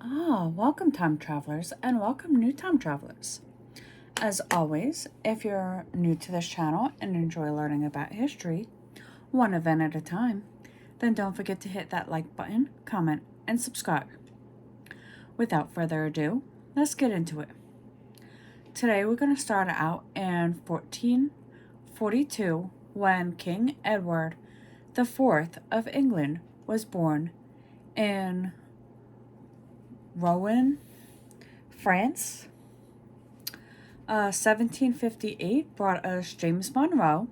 Welcome time travelers and welcome new time travelers. As always, if you're new to this channel and enjoy learning about history, one event at a time, then don't forget to hit that like button, comment, and subscribe. Without further ado, let's get into it. Today we're going to start out in 1442 when King Edward IV of England was born in Rouen, France. 1758 brought us James Monroe,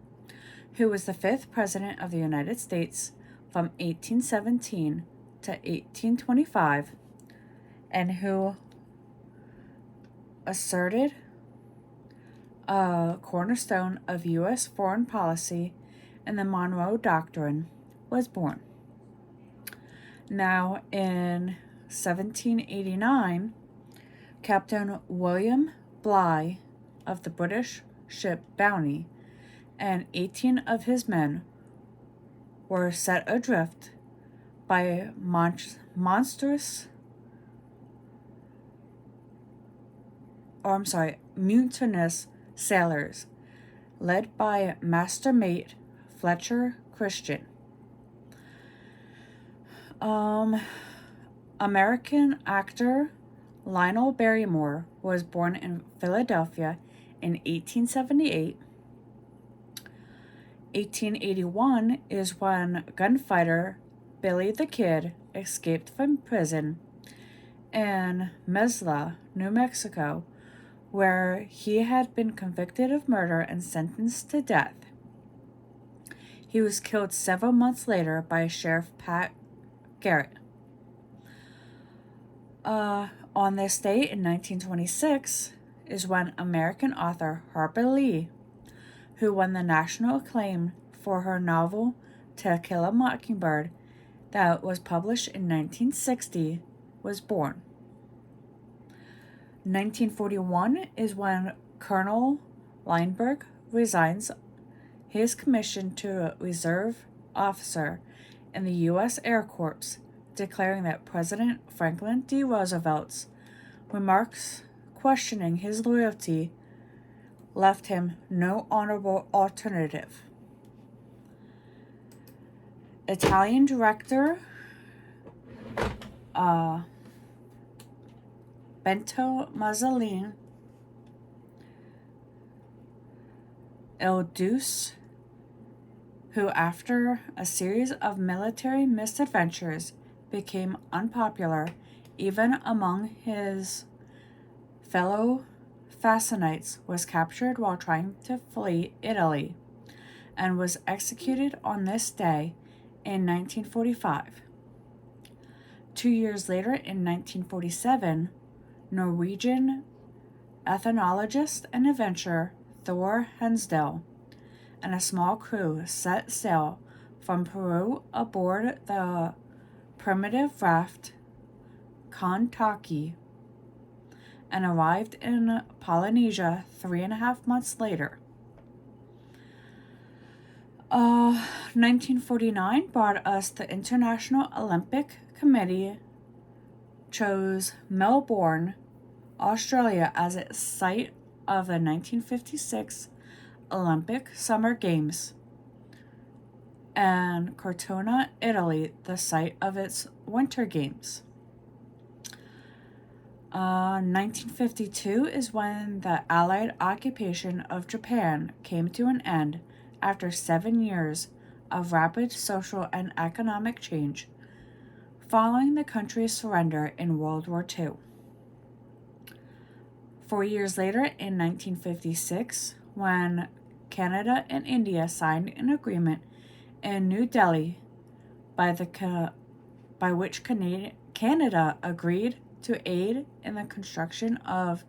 who was the 5th President of the United States from 1817 to 1825, and who asserted a cornerstone of U.S. foreign policy and the Monroe Doctrine, was born. Now, in 1789, Captain William Bligh of the British ship Bounty and 18 of his men were set adrift by mutinous sailors led by Master Mate Fletcher Christian. American actor Lionel Barrymore was born in Philadelphia in 1878. 1881 is when gunfighter Billy the Kid escaped from prison in Mesla, New Mexico, where he had been convicted of murder and sentenced to death. He was killed several months later by Sheriff Pat Garrett. On this date in 1926 is when American author Harper Lee, who won the national acclaim for her novel To Kill a Mockingbird that was published in 1960, was born. 1941 is when Colonel Lindbergh resigns his commission to reserve officer in the U.S. Air Corps, declaring that President Franklin D. Roosevelt's remarks questioning his loyalty left him no honorable alternative. Italian director Benito Mussolini, Il Duce, who after a series of military misadventures became unpopular even among his fellow Fascinites, was captured while trying to flee Italy and was executed on this day in 1945. 2 years later, in 1947, Norwegian ethnologist and adventurer Thor Hensdal and a small crew set sail from Peru aboard the primitive raft Kontaki and arrived in Polynesia 3.5 months later. 1949 brought us the International Olympic Committee chose Melbourne, Australia as its site of the 1956 Olympic Summer Games, and Cortona, Italy, the site of its Winter Games. 1952 is when the Allied occupation of Japan came to an end after 7 years of rapid social and economic change following the country's surrender in World War II. 4 years later, in 1956, when Canada and India signed an agreement in New Delhi by which Canada agreed to aid in the construction of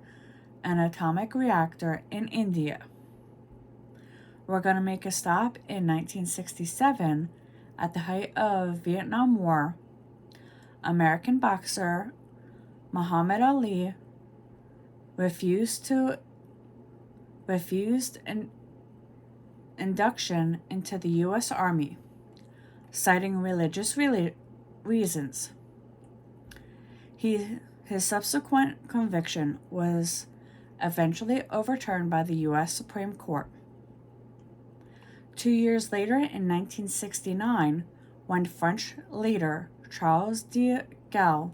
an atomic reactor in India. We're going to make a stop in 1967 at the height of Vietnam War. American boxer Muhammad Ali refused induction into the U.S. Army, citing religious reasons. He His subsequent conviction was eventually overturned by the U.S. Supreme Court. 2 years later, in 1969, when French leader Charles de Gaulle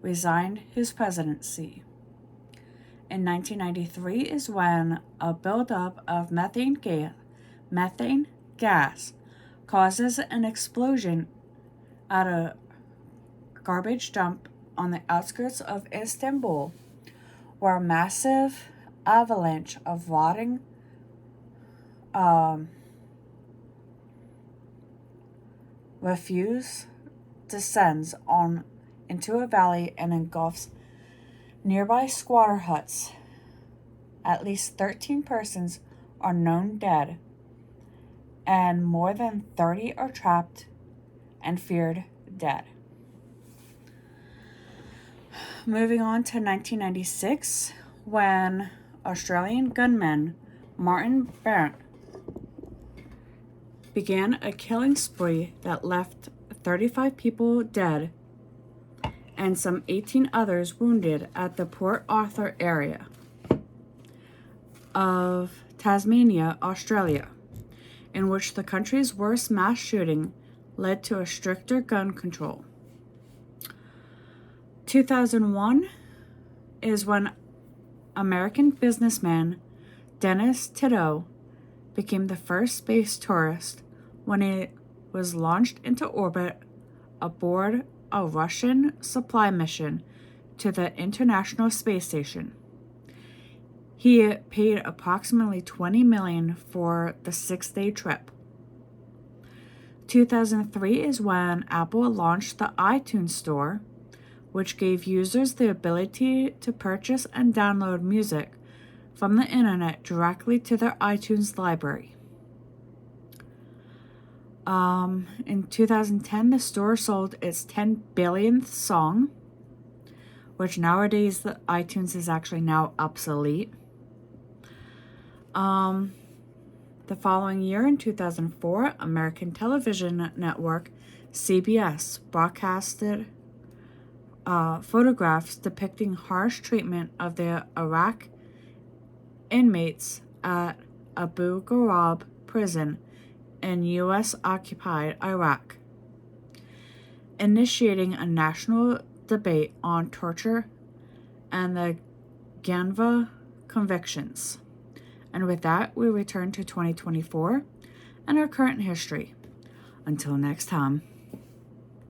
resigned his presidency. In 1993 is when a buildup of methane gas causes an explosion at a garbage dump on the outskirts of Istanbul, where a massive avalanche of rotting refuse descends into a valley and engulfs nearby squatter huts. At least 13 persons are known dead, and more than 30 are trapped and feared dead. Moving on to 1996, when Australian gunman Martin Barrett began a killing spree that left 35 people dead and some 18 others wounded at the Port Arthur area of Tasmania, Australia, in which the country's worst mass shooting led to a stricter gun control. 2001 is when American businessman Dennis Tito became the first space tourist when he was launched into orbit aboard a Russian supply mission to the International Space Station. He paid approximately $20 million for the 6-day trip. 2003 is when Apple launched the iTunes Store, which gave users the ability to purchase and download music from the internet directly to their iTunes library. In 2010, the store sold its 10 billionth song, which nowadays the iTunes is actually now obsolete. The following year, in 2004, American television network CBS broadcasted photographs depicting harsh treatment of the Iraq inmates at Abu Ghraib prison in U.S.-occupied Iraq, initiating a national debate on torture and the Geneva Conventions. And with that, we return to 2024 and our current history. Until next time.